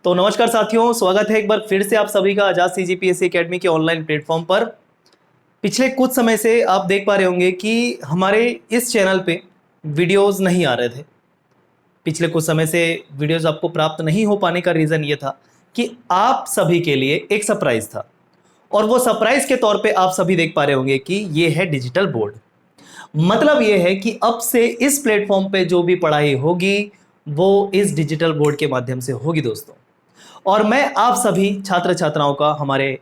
तो नमस्कार साथियों, स्वागत है एक बार फिर से आप सभी का आजाद सीजीपीएससी एकेडमी के ऑनलाइन प्लेटफॉर्म पर। पिछले कुछ समय से आप देख पा रहे होंगे कि हमारे इस चैनल पे वीडियोस नहीं आ रहे थे। पिछले कुछ समय से वीडियोस आपको प्राप्त नहीं हो पाने का रीज़न ये था कि आप सभी के लिए एक सरप्राइज था, और वो सरप्राइज के तौर पे आप सभी देख पा रहे होंगे कि ये है डिजिटल बोर्ड। मतलब ये है कि अब से इस प्लेटफॉर्म पे जो भी पढ़ाई होगी वो इस डिजिटल बोर्ड के माध्यम से होगी दोस्तों। और मैं आप सभी छात्र छात्राओं का, हमारे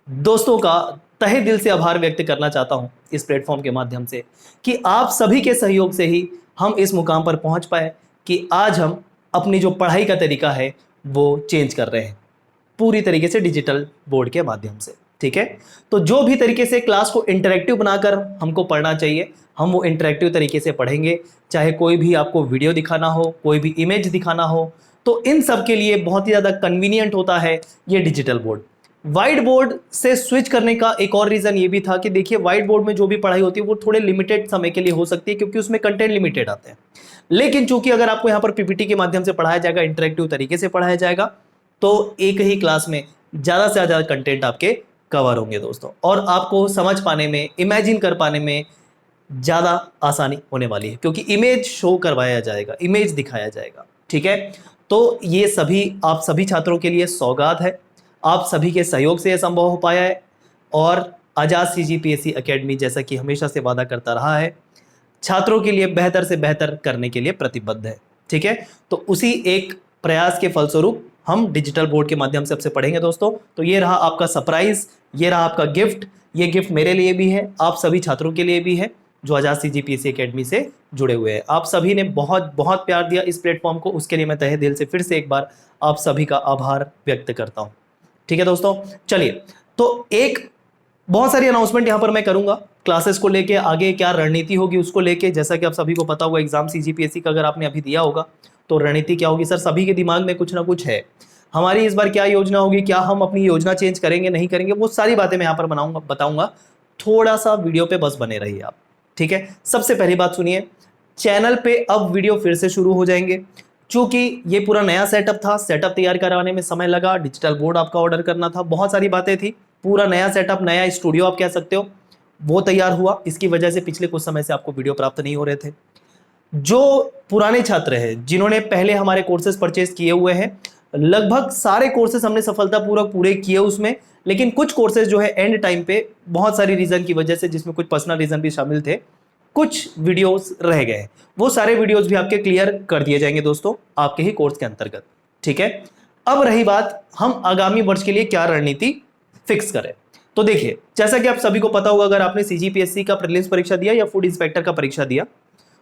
दोस्तों का तहे दिल से आभार व्यक्त करना चाहता हूं इस प्लेटफॉर्म के माध्यम से कि आप सभी के सहयोग से ही हम इस मुकाम पर पहुंच पाए कि आज हम अपनी जो पढ़ाई का तरीका है वो चेंज कर रहे हैं पूरी तरीके से डिजिटल बोर्ड के माध्यम से। ठीक है, तो जो भी तरीके से क्लास को इंटरेक्टिव बनाकर हमको पढ़ना चाहिए, हम वो इंटरेक्टिव तरीके से पढ़ेंगे। चाहे कोई भी आपको वीडियो दिखाना हो, कोई भी इमेज दिखाना हो, तो इन सब के लिए बहुत ही ज़्यादा कन्वीनियंट होता है ये डिजिटल बोर्ड। वाइट बोर्ड से स्विच करने का एक और रीज़न ये भी था कि देखिए, वाइट बोर्ड में जो भी पढ़ाई होती है वो थोड़े लिमिटेड समय के लिए हो सकती है क्योंकि उसमें कंटेंट लिमिटेड आते हैं। लेकिन चूंकि अगर आपको यहाँ पर पीपीटी के माध्यम से पढ़ाया जाएगा, इंटरेक्टिव तरीके से पढ़ाया जाएगा, तो एक ही क्लास में ज़्यादा से ज़्यादा कंटेंट आपके कवर होंगे दोस्तों, और आपको समझ पाने में, इमेजिन कर पाने में ज़्यादा आसानी होने वाली है क्योंकि इमेज शो करवाया जाएगा, इमेज दिखाया जाएगा। ठीक है, तो ये सभी आप सभी छात्रों के लिए सौगात है। आप सभी के सहयोग से यह संभव हो पाया है, और आजाद सीजीपीएससी एकेडमी जैसा कि हमेशा से वादा करता रहा है, छात्रों के लिए बेहतर से बेहतर करने के लिए प्रतिबद्ध है। ठीक है, तो उसी एक प्रयास के फलस्वरूप हम डिजिटल बोर्ड के माध्यम से आपसे पढ़ेंगे दोस्तों। तो ये रहा आपका सरप्राइज, ये रहा आपका गिफ्ट। ये गिफ्ट मेरे लिए भी है, आप सभी छात्रों के लिए भी है जो आजाद सीजीपीएससी एकेडमी से जुड़े हुए हैं। आप सभी ने बहुत बहुत प्यार दिया इस प्लेटफॉर्म को, उसके लिए मैं तहे दिल से फिर से एक बार आप सभी का आभार व्यक्त करता हूँ। ठीक है दोस्तों, चलिए, तो एक बहुत सारी अनाउंसमेंट यहाँ पर मैं करूंगा क्लासेस को लेके, आगे क्या रणनीति होगी उसको लेके। जैसा कि आप सभी को पता होगा, एग्जाम सीजीपीएससी का अगर आपने अभी दिया होगा तो रणनीति क्या होगी, सर सभी के दिमाग में कुछ ना कुछ है। हमारी इस बार क्या योजना होगी, क्या हम अपनी योजना चेंज करेंगे, नहीं करेंगे, वो सारी बातें मैं यहाँ पर बताऊंगा। थोड़ा सा वीडियो पे बस बने रहिए आप। ठीक है, सबसे पहली बात सुनिए, चैनल पे अब वीडियो फिर से शुरू हो जाएंगे। चूंकि ये पूरा नया सेटअप था, सेटअप तैयार कराने में समय लगा, डिजिटल बोर्ड आपका ऑर्डर करना था, बहुत सारी बातें थी, पूरा नया सेटअप, नया स्टूडियो आप कह सकते हो, वो तैयार हुआ। इसकी वजह से पिछले कुछ समय से आपको वीडियो प्राप्त नहीं हो रहे थे। जो पुराने छात्र हैं, जिन्होंने पहले हमारे कोर्सेज परचेज किए हुए हैं, लगभग सारे कोर्सेज हमने सफलतापूर्वक पूरे किए उसमें, लेकिन कुछ कोर्सेज जो है एंड टाइम पे बहुत सारी रीजन की वजह से, जिसमें कुछ पर्सनल रीजन भी शामिल थे, कुछ वीडियोस रह गए। वो सारे वीडियोस भी आपके क्लियर कर दिए जाएंगे दोस्तों आपके ही कोर्स के अंतर्गत। ठीक है, अब रही बात, हम आगामी वर्ष के लिए क्या रणनीति फिक्स करें। तो देखिए, जैसा कि आप सभी को पता होगा, अगर आपने सीजीपीएससी का प्रीलिम्स परीक्षा दिया या फूड इंस्पेक्टर का परीक्षा दिया,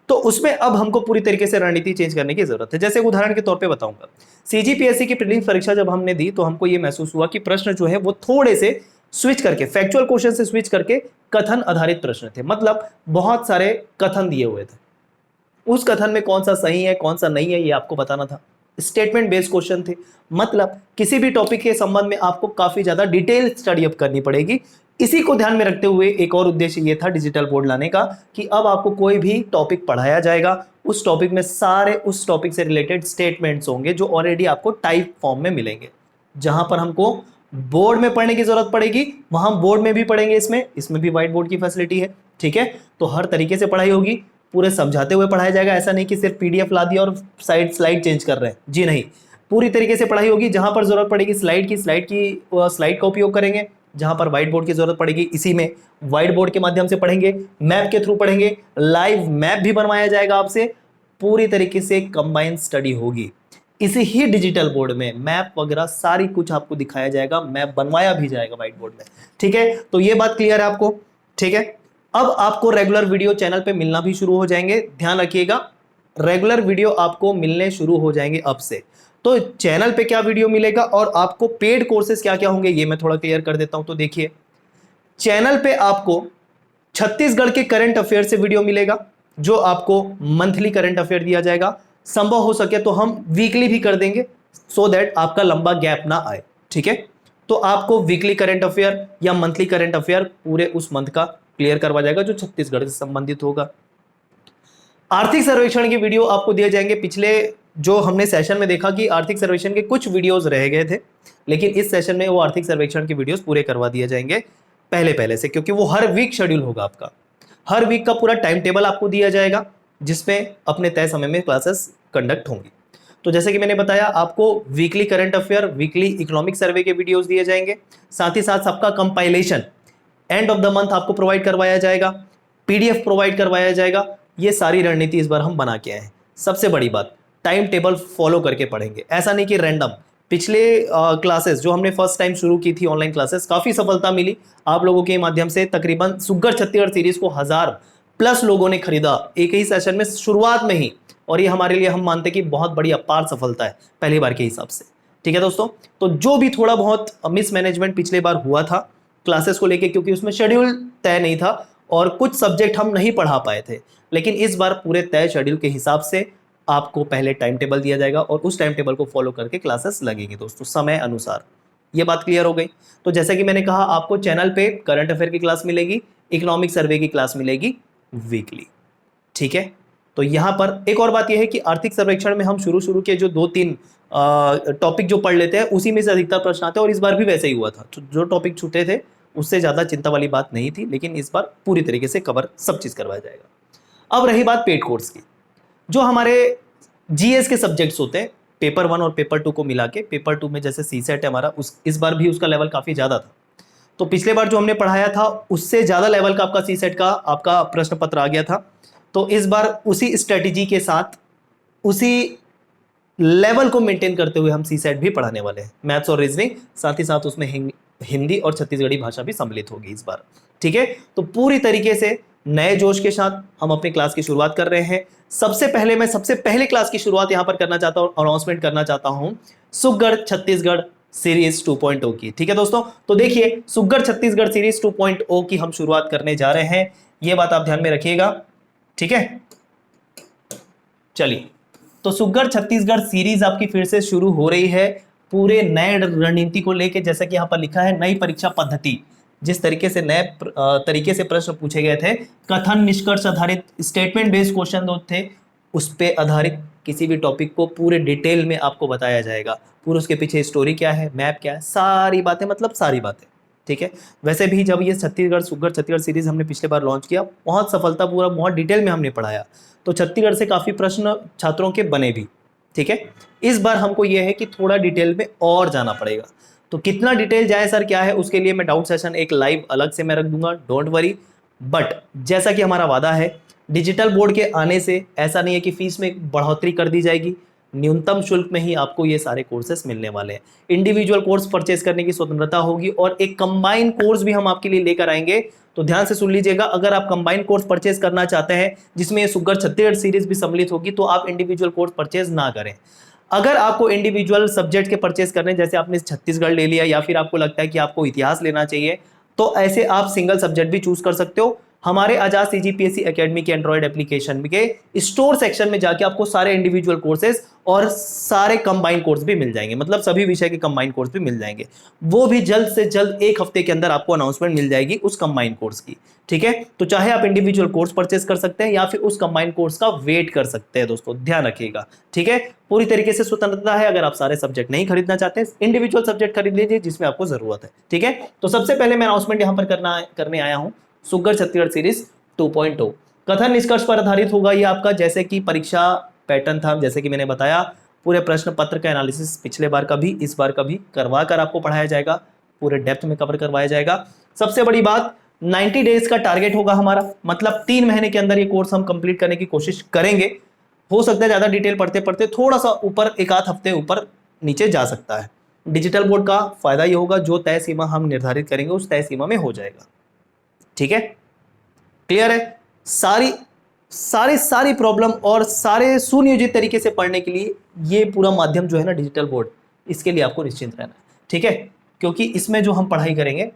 तो उसमें अब हमको पूरी तरीके से रणनीति चेंज करने की जरूरत है। जैसे उदाहरण के तौर पे बताऊंगा, सीजीपीएससी की प्रीलिम्स परीक्षा जब हमने दी तो हमको ये महसूस हुआ कि प्रश्न जो है वो थोड़े से स्विच करके, फैक्चुअल क्वेश्चन से स्विच करके कथन आधारित प्रश्न थे। मतलब बहुत सारे कथन दिए हुए थे, उस कथन में कौन सा सही है कौन सा नहीं है ये आपको बताना था। स्टेटमेंट बेस्ड क्वेश्चन थे, मतलब किसी भी टॉपिक के संबंध में आपको काफी ज्यादा डिटेल स्टडी अप करनी पड़ेगी। इसी को ध्यान में रखते हुए एक और उद्देश्य ये था डिजिटल बोर्ड लाने का कि अब आपको कोई भी टॉपिक पढ़ाया जाएगा, उस टॉपिक में सारे उस टॉपिक से रिलेटेड स्टेटमेंट्स होंगे जो ऑलरेडी आपको टाइप फॉर्म में मिलेंगे। जहां पर हमको बोर्ड में पढ़ने की जरूरत पड़ेगी वहां बोर्ड में भी पढ़ेंगे, इसमें भी व्हाइट बोर्ड की फैसिलिटी है। ठीक है, तो हर तरीके से पढ़ाई होगी, पूरे समझाते हुए पढ़ाया जाएगा। ऐसा नहीं कि सिर्फ पीडीएफ ला दिया और स्लाइड चेंज कर रहे हैं, जी नहीं, पूरी तरीके से पढ़ाई होगी। जहां पर जरूरत पड़ेगी स्लाइड का उपयोग करेंगे, जहां पर व्हाइट बोर्ड की जरूरत पड़ेगी इसी में व्हाइट बोर्ड के माध्यम से पढ़ेंगे, मैप के थ्रू पढ़ेंगे, लाइव मैप भी बनवाया जाएगा आपसे, पूरी तरीके से कंबाइंड स्टडी होगी। इसी ही डिजिटल बोर्ड में मैप वगैरह सारी कुछ आपको दिखाया जाएगा, मैप बनवाया भी जाएगा व्हाइट बोर्ड में। ठीक है, तो ये बात क्लियर है आपको। ठीक है, अब आपको रेगुलर वीडियो चैनल पे मिलना भी शुरू हो जाएंगे। ध्यान रखिएगा, रेगुलर वीडियो आपको मिलने शुरू हो जाएंगे अब से। तो चैनल पे क्या वीडियो मिलेगा और आपको पेड कोर्सेज क्या क्या होंगे ये मैं थोड़ा क्लियर कर देता हूं। तो देखिए, चैनल पे आपको छत्तीसगढ़ के करंट अफेयर से वीडियो मिलेगा, जो आपको मंथली करंट अफेयर दिया जाएगा। संभव हो सके तो हम वीकली भी कर देंगे, सो दैट आपका लंबा गैप ना आए। ठीक है, तो आपको वीकली करंट अफेयर या मंथली करंट अफेयर पूरे उस मंथ का क्लियर करवा जाएगा जो छत्तीसगढ़ से संबंधित होगा। आर्थिक सर्वेक्षण के वीडियो आपको दिए जाएंगे पिछले जो हमने सेशन में देखा कि आर्थिक सर्वेक्षण के कुछ वीडियोस रह गए थे, लेकिन इस सेशन में वो आर्थिक सर्वेक्षण के वीडियोस पूरे करवा दिए जाएंगे पहले पहले से, क्योंकि वो हर वीक शेड्यूल होगा आपका। हर वीक का पूरा टाइम टेबल आपको दिया जाएगा, जिसमें अपने तय समय में क्लासेस कंडक्ट होंगी। तो जैसे कि मैंने बताया, आपको weekly current affair, weekly economic survey के वीडियोस दिए जाएंगे, साथ ही साथ सबका compilation end of the month आपको प्रोवाइड करवाया जाएगा, पीडीएफ प्रोवाइड करवाया जाएगा। ये सारी रणनीति इस बार हम बना के आए हैं। सबसे बड़ी बात, टाइम टेबल फॉलो करके पढ़ेंगे, ऐसा नहीं कि रैंडम। पिछले क्लासेस जो हमने फर्स्ट टाइम शुरू की थी ऑनलाइन क्लासेस, काफ़ी सफलता मिली आप लोगों के माध्यम से। तकरीबन सुग्गर छत्तीसगढ़ सीरीज को 1000+ लोगों ने खरीदा एक ही सेशन में, शुरुआत में ही, और ये हमारे लिए हम मानते कि बहुत बड़ी अपार सफलता है पहली बार के हिसाब से। ठीक है दोस्तों, तो जो भी थोड़ा बहुत मिसमैनेजमेंट पिछले बार हुआ था क्लासेस को लेके, क्योंकि उसमें शेड्यूल तय नहीं था और कुछ सब्जेक्ट हम नहीं पढ़ा पाए थे, लेकिन इस बार पूरे तय शेड्यूल के हिसाब से आपको पहले टाइम टेबल दिया जाएगा और उस टाइम टेबल को फॉलो करके क्लासेस लगेंगी दोस्तों, समय अनुसार। ये बात क्लियर हो गई। तो जैसे कि मैंने कहा, आपको चैनल पे करंट अफेयर की क्लास मिलेगी, इकोनॉमिक सर्वे की क्लास मिलेगी वीकली। ठीक है, तो यहां पर एक और बात यह है कि आर्थिक सर्वेक्षण में हम शुरू के जो 2-3 टॉपिक जो पढ़ लेते हैं, उसी में से अधिकतर प्रश्न आते हैं, और इस बार भी वैसे ही हुआ था। तो जो टॉपिक छूटे थे उससे ज़्यादा चिंता वाली बात नहीं थी, लेकिन इस बार पूरी तरीके से कवर सब चीज़ करवाया जाएगा। अब रही बात पेड कोर्स की, जो हमारे जीएस के सब्जेक्ट्स होते हैं, पेपर 1 और पेपर 2 को मिला के, पेपर 2 में जैसे सीसेट है हमारा, इस बार भी उसका लेवल काफ़ी ज़्यादा था। तो पिछले बार जो हमने पढ़ाया था उससे ज़्यादा लेवल का आपका सीसेट का आपका प्रश्न पत्र आ गया था। तो इस बार उसी स्ट्रेटेजी के साथ, उसी लेवल को मेंटेन करते हुए हम सीसेट भी पढ़ाने वाले हैं, मैथ्स और रीजनिंग, साथ ही साथ उसमें हिंदी और छत्तीसगढ़ी भाषा भी सम्मिलित होगी इस बार। ठीक है, तो पूरी तरीके से नए जोश के साथ हम अपनी क्लास की शुरुआत कर रहे हैं। सबसे पहले मैं सबसे पहले क्लास की शुरुआत यहां पर करना चाहता हूं, अनाउंसमेंट करना चाहता हूं सुग्गर छत्तीसगढ़ सीरीज 2.0 की। ठीक है दोस्तों, तो देखिए, सुग्गर छत्तीसगढ़ सीरीज 2.0 की हम शुरुआत करने जा रहे हैं, ये बात आप ध्यान में रखिएगा। ठीक है, चलिए, तो सुग्गर छत्तीसगढ़ सीरीज आपकी फिर से शुरू हो रही है पूरे नए रणनीति को लेके। जैसा कि यहाँ पर लिखा है, नई परीक्षा पद्धति, जिस तरीके से नए तरीके से प्रश्न पूछे गए थे, कथन निष्कर्ष आधारित स्टेटमेंट बेस्ड क्वेश्चन थे, उस पे आधारित किसी भी टॉपिक को पूरे डिटेल में आपको बताया जाएगा। पूरे उसके पीछे स्टोरी क्या है, मैप क्या है, सारी बातें, मतलब सारी बातें। ठीक है, वैसे भी जब ये सुग्गर छत्तीसगढ़ सीरीज हमने पिछले बार लॉन्च किया, बहुत सफलता पूरा बहुत डिटेल में हमने पढ़ाया, तो छत्तीसगढ़ से काफ़ी प्रश्न छात्रों के बने भी। ठीक है, इस बार हमको ये है कि थोड़ा डिटेल में और जाना पड़ेगा। तो कितना डिटेल जाए सर, क्या है, उसके लिए मैं डाउट सेशन एक लाइव अलग से मैं रख दूंगा, डोंट वरी। बट जैसा कि हमारा वादा है, डिजिटल बोर्ड के आने से ऐसा नहीं है कि फीस में बढ़ोतरी कर दी जाएगी, न्यूनतम शुल्क में ही आपको ये सारे कोर्सेस मिलने वाले हैं। इंडिविजुअल कोर्स परचेज करने की स्वतंत्रता होगी, और एक कंबाइन कोर्स भी हम आपके लिए लेकर आएंगे। तो ध्यान से सुन लीजिएगा, अगर आप कंबाइन कोर्स परचेज करना चाहते हैं जिसमें ये सुग्गर छत्तीसगढ़ सीरीज भी सम्मिलित होगी, तो आप इंडिविजुअल कोर्स परचेज ना करें। अगर आपको इंडिविजुअल सब्जेक्ट के परचेज करने, जैसे आपने छत्तीसगढ़ ले लिया, या फिर आपको लगता है कि आपको इतिहास लेना चाहिए, तो ऐसे आप सिंगल सब्जेक्ट भी चूज कर सकते हो। हमारे आजाद सीजीपीएससी एकेडमी के एंड्रॉइड एप्लीकेशन के स्टोर सेक्शन में जाके आपको सारे इंडिविजुअल कोर्सेज और सारे कंबाइंड कोर्स भी मिल जाएंगे, मतलब सभी विषय के कंबाइंड कोर्स भी मिल जाएंगे। वो भी जल्द से जल्द 1 हफ्ते के अंदर आपको अनाउंसमेंट मिल जाएगी उस कंबाइंड कोर्स की। ठीक है, तो चाहे आप इंडिविजुअल कोर्स परचेस कर सकते हैं या फिर उस कंबाइंड कोर्स का वेट कर सकते हैं दोस्तों, ध्यान रखिएगा। ठीक है, पूरी तरीके से स्वतंत्रता है। अगर आप सारे सब्जेक्ट नहीं खरीदना चाहते, इंडिविजुअल सब्जेक्ट खरीद लीजिए जिसमें आपको जरूरत है। ठीक है, तो सबसे पहले मैं अनाउंसमेंट यहां पर करने आया हूं, सुग्गर छत्तीसगढ़ सीरीज 2.0 कथन निष्कर्ष पर आधारित होगा ये आपका। जैसे कि परीक्षा पैटर्न था, जैसे कि मैंने बताया, पूरे प्रश्न पत्र का एनालिसिस पिछले बार का भी इस बार का भी करवा कर आपको पढ़ाया जाएगा, पूरे डेप्थ में कवर करवाया जाएगा। सबसे बड़ी बात, 90 डेज का टारगेट होगा हमारा, मतलब 3 महीने के अंदर ये कोर्स हम कंप्लीट करने की कोशिश करेंगे। हो सकता है ज्यादा डिटेल पढ़ते पढ़ते थोड़ा सा ऊपर, 1-8 हफ्ते ऊपर नीचे जा सकता है। डिजिटल बोर्ड का फायदा ये होगा, जो तय सीमा हम निर्धारित करेंगे उस तय सीमा में हो जाएगा। ठीक है, क्लियर है? सारी प्रॉब्लम और सारे सुनियोजित तरीके से पढ़ने के लिए ये पूरा माध्यम जो है ना, डिजिटल बोर्ड, इसके लिए आपको निश्चिंत रहना है। ठीक है, क्योंकि इसमें जो हम पढ़ाई करेंगे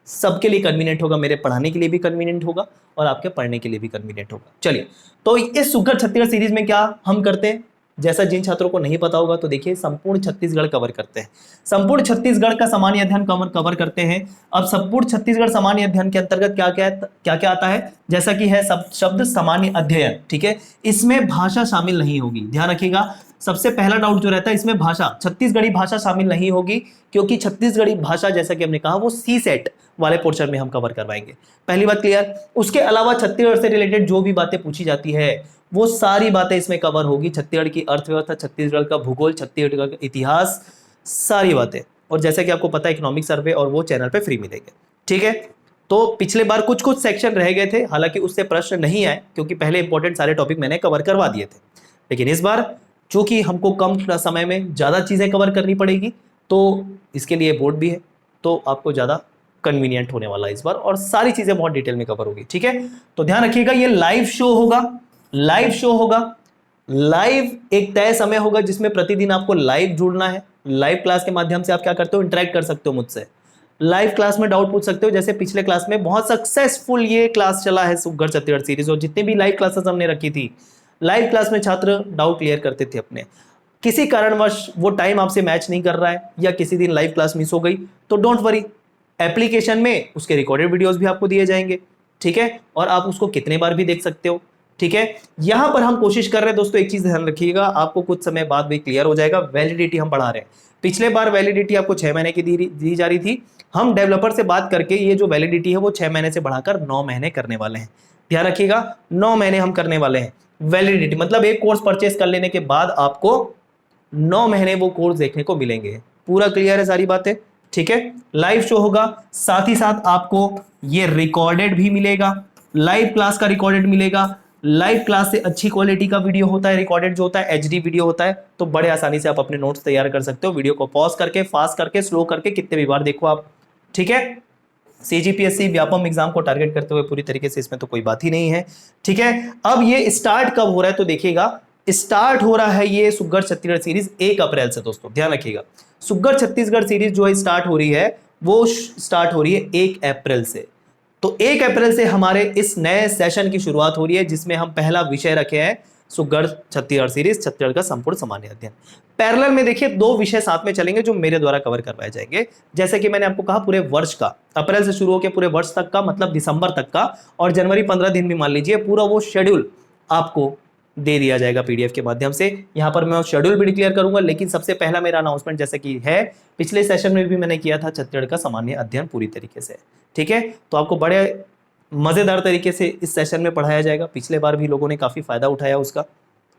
सबके लिए कन्वीनियंट होगा, मेरे पढ़ाने के लिए भी कन्वीनियंट होगा और आपके पढ़ने के लिए भी कन्वीनियंट होगा। चलिए, तो इस सुग्गर छत्तीसगढ़ सीरीज में क्या हम करते हैं, जैसा जिन छात्रों को नहीं पता होगा तो देखिए संपूर्ण छत्तीसगढ़ कवर करते हैं, संपूर्ण छत्तीसगढ़ का सामान्य अध्ययन कवर करते हैं। अब संपूर्ण छत्तीसगढ़ सामान्य अध्ययन के अंतर्गत क्या क्या आता है, जैसा कि है सब शब्द सामान्य अध्ययन, ठीक है। इसमें भाषा शामिल नहीं होगी, ध्यान रखिएगा। सबसे पहला डाउट जो रहता है इसमें भाषा, छत्तीसगढ़ी भाषा शामिल नहीं होगी, क्योंकि छत्तीसगढ़ी भाषा जैसा कि हमने कहा वो सी सेट वाले पोर्शन में हम कवर करवाएंगे। पहली बात क्लियर। उसके अलावा छत्तीसगढ़ से रिलेटेड जो भी बातें पूछी जाती है वो सारी बातें इसमें कवर होगी। छत्तीसगढ़ की अर्थव्यवस्था, छत्तीसगढ़ का भूगोल, छत्तीसगढ़ का इतिहास, सारी बातें। और जैसा कि आपको पता है इकोनॉमिक सर्वे और वो चैनल पे फ्री मिलेंगे, ठीक है। तो पिछले बार कुछ कुछ सेक्शन रह गए थे, हालांकि उससे प्रश्न नहीं आए क्योंकि पहले इंपॉर्टेंट सारे टॉपिक मैंने कवर करवा दिए थे। लेकिन इस बार चूंकि हमको कम समय में ज्यादा चीजें कवर करनी पड़ेगी तो इसके लिए बोर्ड भी है, तो आपको ज्यादा कन्वीनियंट होने वाला है इस बार, और सारी चीजें बहुत डिटेल में कवर होगी, ठीक है। तो ध्यान रखिएगा ये लाइव शो होगा, लाइव शो होगा, लाइव एक तय समय होगा जिसमें प्रतिदिन आपको लाइव जुड़ना है। लाइव क्लास के माध्यम से आप क्या करते हो, इंटरेक्ट कर सकते हो मुझसे, लाइव क्लास में डाउट पूछ सकते हो। जैसे पिछले क्लास में बहुत सक्सेसफुल ये क्लास चला है सुघर छत्तीसगढ़ सीरीज, और जितने भी लाइव क्लासेस हमने रखी थी, लाइव क्लास में छात्र डाउट क्लियर करते थे अपने। किसी कारणवश वो टाइम आपसे मैच नहीं कर रहा है या किसी दिन लाइव क्लास मिस हो गई तो डोंट वरी, एप्लीकेशन में उसके रिकॉर्डेड वीडियोस भी आपको दिए जाएंगे, ठीक है। और आप उसको कितने बार भी देख सकते हो, ठीक है। यहां पर हम कोशिश कर रहे हैं दोस्तों, एक चीज ध्यान रखिएगा, आपको कुछ समय बाद भी क्लियर हो जाएगा, वैलिडिटी हम बढ़ा रहे हैं। पिछले बार वैलिडिटी आपको 6 महीने की दी जा रही थी, हम डेवलपर से बात करके ये जो वैलिडिटी है वो 6 महीने से बढ़ाकर 9 महीने करने वाले हैं। ध्यान रखिएगा 9 महीने हम करने वाले हैं वैलिडिटी, मतलब एक कोर्स परचेस कर लेने के बाद आपको 9 महीने वो कोर्स देखने को मिलेंगे। पूरा क्लियर है सारी बातें, ठीक है। लाइव शो होगा, साथ ही साथ आपको ये रिकॉर्डेड भी मिलेगा, लाइव क्लास का रिकॉर्डेड मिलेगा। लाइव क्लास से अच्छी क्वालिटी का वीडियो होता है, रिकॉर्डेड जो होता है एचडी वीडियो होता है, तो बड़े आसानी से आप अपने नोट्स तैयार कर सकते हो। वीडियो को पॉज करके, फास्ट करके, स्लो करके, कितने भी बार देखो आप, ठीक है। सीजीपीएससी व्यापम एग्जाम को टारगेट करते हुए पूरी तरीके से इसमें तो कोई बात ही नहीं है, ठीक है। अब ये स्टार्ट कब हो रहा है तो देखिएगा, स्टार्ट हो रहा है ये सुघर छत्तीसगढ़ सीरीज 1 अप्रैल से दोस्तों, ध्यान रखिएगा। सुघर छत्तीसगढ़ सीरीज जो है स्टार्ट हो रही है वो स्टार्ट हो रही है 1 अप्रैल से। तो 1 अप्रैल से हमारे इस नए सेशन की शुरुआत हो रही है जिसमें हम पहला विषय रखे हैं सुघर छत्तीसगढ़ सीरीज, छत्तीसगढ़ का संपूर्ण सामान्य अध्ययन। पैरेलल में देखिए 2 विषय साथ में चलेंगे जो मेरे द्वारा कवर करवाए जाएंगे। जैसे कि मैंने आपको कहा पूरे वर्ष का, अप्रैल से शुरू होकर पूरे वर्ष तक का, मतलब दिसंबर तक का, और जनवरी 15 दिन भी मान लीजिए, पूरा वो शेड्यूल आपको दे दिया जाएगा पीडीएफ के माध्यम से। यहां पर मैं शेड्यूल भी डिक्लेयर करूंगा, लेकिन सबसे पहला मेरा अनाउंसमेंट जैसे कि है, पिछले सेशन में भी मैंने किया था, छत्तीसगढ़ का सामान्य अध्ययन पूरी तरीके से, ठीक है। तो आपको बड़े मजेदार तरीके से इस सेशन में पढ़ाया जाएगा। पिछले बार भी लोगों ने काफी फायदा उठाया उसका,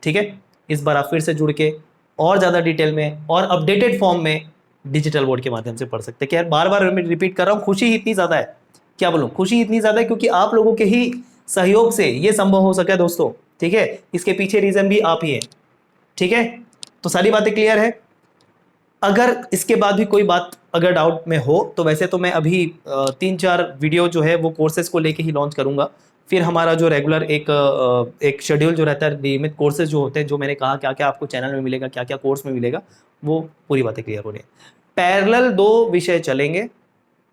ठीक है। इस बार आप फिर से जुड़ के और ज्यादा डिटेल में और अपडेटेड फॉर्म में डिजिटल बोर्ड के माध्यम से पढ़ सकते हैं। क्या बार बार मैं रिपीट कर रहा हूं, खुशी इतनी ज्यादा है, क्या बोलूं, खुशी इतनी ज्यादा है क्योंकि आप लोगों के ही सहयोग से ये संभव हो सका दोस्तों, ठीक है। इसके पीछे रीजन भी आप ही हैं, ठीक है। तो सारी बातें क्लियर है। अगर इसके बाद भी कोई बात अगर डाउट में हो तो वैसे तो मैं अभी 3-4 वीडियो जो है वो कोर्सेज को लेके ही लॉन्च करूंगा। फिर हमारा जो रेगुलर एक शेड्यूल जो रहता है, नियमित कोर्सेज जो होते हैं, जो मैंने कहा क्या क्या आपको चैनल में मिलेगा, क्या क्या कोर्स में मिलेगा, वो पूरी बातें क्लियर हो रही है। पैरेलल 2 विषय चलेंगे।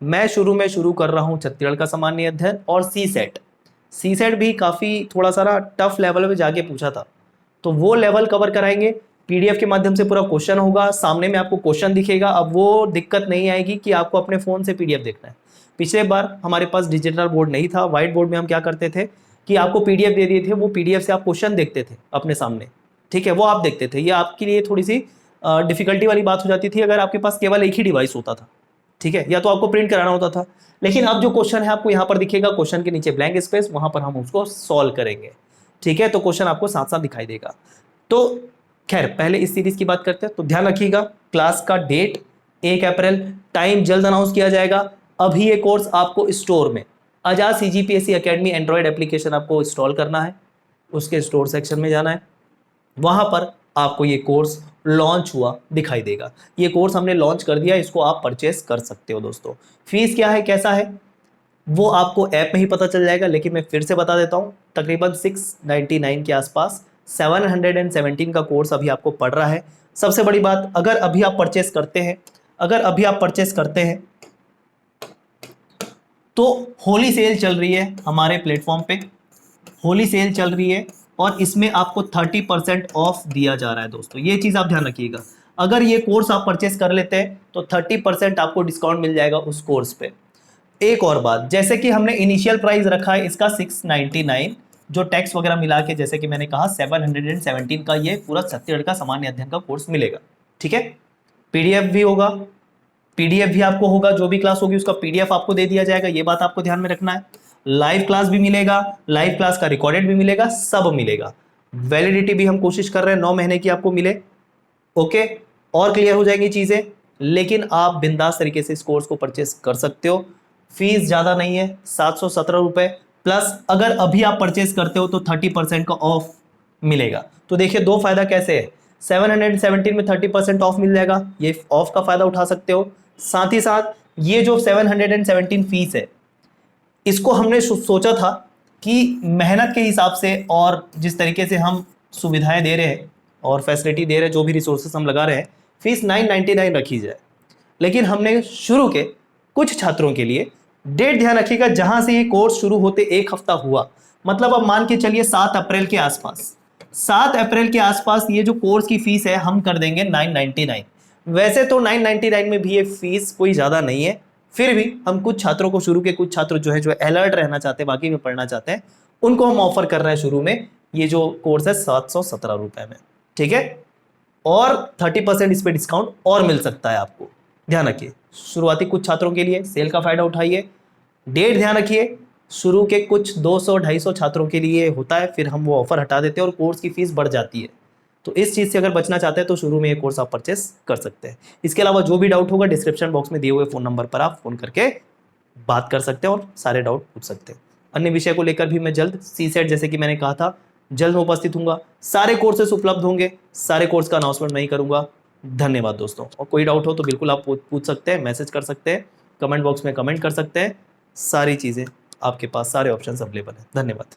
मैं शुरू कर रहा हूँ छत्तीसगढ़ का सामान्य अध्ययन और सी सेट भी काफ़ी थोड़ा सा टफ लेवल पे जाके पूछा था, तो वो लेवल कवर कराएंगे। पीडीएफ के माध्यम से पूरा क्वेश्चन होगा, सामने में आपको क्वेश्चन दिखेगा। अब वो दिक्कत नहीं आएगी कि आपको अपने फ़ोन से पीडीएफ देखना है। पिछले बार हमारे पास डिजिटल बोर्ड नहीं था, व्हाइट बोर्ड में हम क्या करते थे कि आपको पीडीएफ दे दिए थे, वो पीडीएफ से आप क्वेश्चन देखते थे अपने सामने, ठीक है, वो आप देखते थे। ये आपके लिए थोड़ी सी डिफिकल्टी वाली बात हो जाती थी अगर आपके पास केवल एक ही डिवाइस होता था, ठीक है, या तो आपको प्रिंट कराना होता था। लेकिन अब जो क्वेश्चन है आपको यहाँ पर दिखेगा, क्वेश्चन के नीचे ब्लैंक स्पेस, वहां पर हम उसको सॉल्व करेंगे, ठीक है। तो क्वेश्चन आपको साथ साथ दिखाई देगा। तो खैर पहले इस सीरीज की बात करते हैं। तो ध्यान रखिएगा, क्लास का डेट 1 अप्रैल, टाइम जल्द अनाउंस किया जाएगा। अभी ये कोर्स आपको स्टोर में आजाद सीजीपीएससी एकेडमी एंड्रॉयड एप्लीकेशन आपको इंस्टॉल करना है, उसके स्टोर सेक्शन में जाना है, वहां पर आपको ये कोर्स लॉन्च हुआ दिखाई देगा। ये कोर्स हमने लॉन्च कर दिया, इसको आप परचेस कर सकते हो दोस्तों। फीस क्या है, कैसा है, वो आपको ऐप में ही पता चल जाएगा, लेकिन मैं फिर से बता देता हूँ, तकरीबन 699 के आसपास 717 का कोर्स अभी आपको पड़ रहा है। सबसे बड़ी बात, अगर अभी आप परचेस करते हैं तो होली सेल चल रही है हमारे प्लेटफॉर्म पे, होली सेल चल रही है और इसमें आपको 30% ऑफ दिया जा रहा है दोस्तों। ये चीज़ आप ध्यान रखिएगा, अगर ये कोर्स आप परचेस कर लेते हैं तो 30% आपको डिस्काउंट मिल जाएगा उस कोर्स पे। एक और बात, जैसे कि हमने इनिशियल प्राइस रखा है इसका 699, जो टैक्स वगैरह मिला के जैसे कि मैंने कहा 717 का ये पूरा छत्तीसगढ़ का सामान्य अध्ययन का कोर्स मिलेगा। ठीक है, पीडीएफ भी होगा, पीडीएफ भी आपको होगा, जो भी क्लास होगी उसका पीडीएफ आपको दे दिया जाएगा, ये बात आपको ध्यान में रखना है। लाइव क्लास भी मिलेगा, लाइव क्लास का रिकॉर्डेड भी मिलेगा, सब मिलेगा। वैलिडिटी भी हम कोशिश कर रहे हैं 9 महीने की आपको मिले। ओके, और क्लियर हो जाएंगी चीजें, लेकिन आप बिंदास तरीके से इस कोर्स को परचेस कर सकते हो। फीस ज्यादा नहीं है, 717 रुपए, प्लस अगर अभी आप परचेस करते हो तो 30% का ऑफ मिलेगा। तो देखिए दो फायदा कैसे है, 717 में 30% ऑफ मिल जाएगा, ये ऑफ का फायदा उठा सकते हो। साथ ही साथ ये जो 717 फीस है, इसको हमने सोचा था कि मेहनत के हिसाब से और जिस तरीके से हम सुविधाएं दे रहे हैं और फैसिलिटी दे रहे हैं, जो भी रिसोर्सेस हम लगा रहे हैं, फीस 999 रखी जाए। लेकिन हमने शुरू के कुछ छात्रों के लिए डेट ध्यान रखिएगा, जहां से ये कोर्स शुरू होते 1 हफ्ता हुआ, मतलब अब मान के चलिए 7 अप्रैल के आसपास, 7 अप्रैल के आसपास ये जो कोर्स की फीस है हम कर देंगे 999। वैसे तो 999 में भी ये फीस कोई ज़्यादा नहीं है, फिर भी हम कुछ छात्रों को, शुरू के कुछ छात्र जो है जो अलर्ट रहना चाहते हैं, बाकी में पढ़ना चाहते हैं, उनको हम ऑफर कर रहे हैं शुरू में ये जो कोर्स है 717 रुपए में। ठीक है, और 30% इस पर डिस्काउंट और मिल सकता है आपको, ध्यान रखिए। शुरुआती कुछ छात्रों के लिए सेल का फायदा उठाइए। डेट ध्यान रखिए, शुरू के कुछ 200-250 छात्रों के लिए होता है, फिर हम वो ऑफर हटा देते हैं और कोर्स की फीस बढ़ जाती है। तो इस चीज़ से अगर बचना चाहते हैं तो शुरू में ये कोर्स आप परचेस कर सकते हैं। इसके अलावा जो भी डाउट होगा डिस्क्रिप्शन बॉक्स में दिए हुए फ़ोन नंबर पर आप फ़ोन करके बात कर सकते हैं और सारे डाउट पूछ सकते हैं। अन्य विषय को लेकर भी मैं जल्द सीसेट, जैसे कि मैंने कहा था, जल्द में उपस्थित हूँगा। सारे कोर्सेस उपलब्ध होंगे, सारे कोर्स का अनाउंसमेंट मैं ही करूँगा। धन्यवाद दोस्तों, और कोई डाउट हो तो बिल्कुल आप पूछ सकते हैं, मैसेज कर सकते हैं, कमेंट बॉक्स में कमेंट कर सकते हैं। सारी चीज़ें आपके पास, सारे ऑप्शंस अवेलेबल हैं। धन्यवाद।